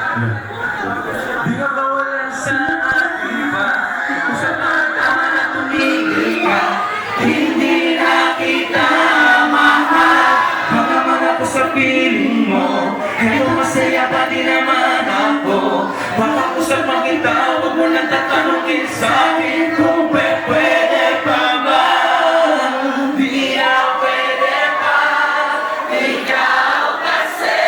Di ka mawala sa akin pa. Kung sa tama na tumigil ka, hindi na kita mahal. Hanggang ako sa piling mo, eto masaya pa din naman ako. Baka usap pa kita, huwag mo nang tatanungin sa akin kung pwede pa ba. Di na pwede pa, ikaw kasi.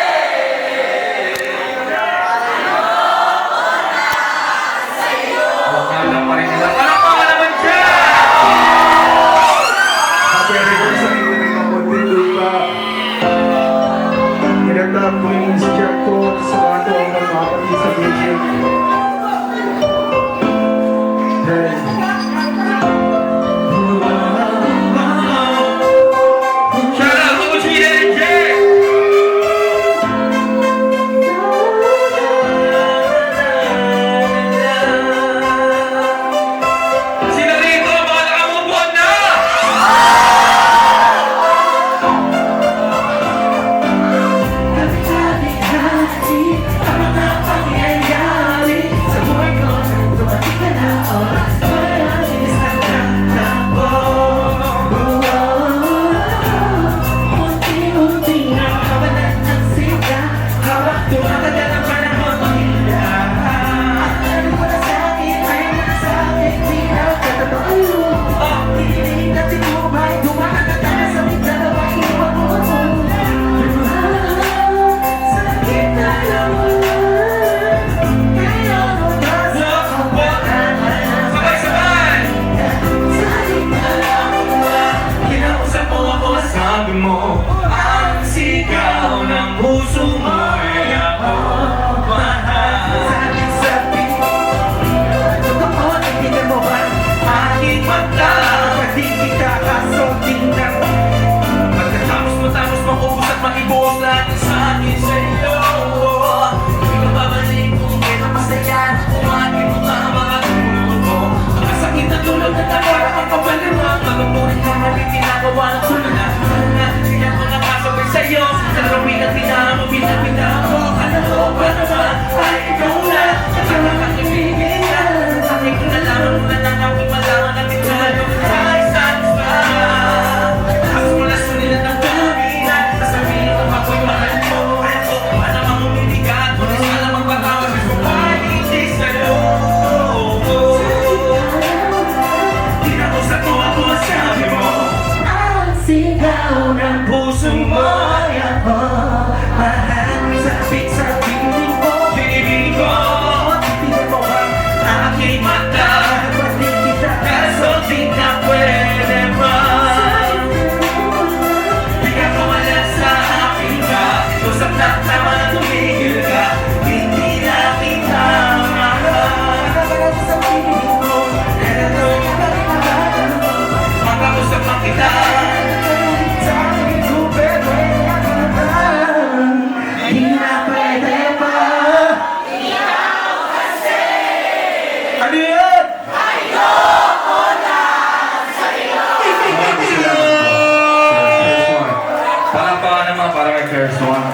Wala pa rin nila. Palakpakan naman siya! Happy anniversary to the kapatid Lupa. Tinatap ko yung sister ko sa ato ang mga kapatid sa Beijing. Shout out to Gina and Jay! Sino rito? Baka nakamubon na! Hati-hati, ang mga pangyayari sa buhay ko, dumating ka na, parang isang takbo. Unti-unti na kawalan ng siga, habang tumatagal ang panahon mo hila. Ano mo na sa'kin, ayaw mo na sa'kin, di na katotoo. Hindi natin umay, dumaan na tayo sa may dalawa, iwan mo. Sakit na naman, kaya mo ba sa kawalan? Sabay-sabay! Sakit na naman, Kinausap mo ako, sabi mo ang sigaw ng puso mo ay ako mahal. sabi-sabi, totoo, naiintindihan mo ba? Aking mata, Pati kita kasotin na pagkatapos mo tapos maubos at maibuhos lahat ng sa akin sa'yo. Hindi ka babalik kung kailan masaya, umagin mo nga ang mga tulog mo. Masakit na tulog na para kang kapaliwag, magpupunin na mali ginagawa ng tulad. Kaya ko nakasabay sa'yo, sa rawin at pinahal mo, pinapinahal ko. Ano ko ba naman, ay ikaw na, kasama kang ibigin ka. Aking kinalaman mo na ng aking malaman at ito ay satisfied. Ako mo na sulilan ng pamina, sasabihin ko ako'y mahal mo. Kaya ko pa namang umiligat, kung sana magpatawad, gusto ko ay hindi sa'yo. Kinausap mo ako, sabi mo ang sigaw ng puso mo ay ako. Mahal, sabik sa piling mo. Piling ko, Tingnan mo ba? aking mata, Pati kita kaso di na pwede ba? Di ka kumala sa akin ka, usap na tama na tumigil ka, hindi na kita mahal. Nakakalas sa piling mo. Eto, makausap lang kita, Sa akin ko pwede Di na pwede pa. ano yan? Palakpakan naman para kay First One.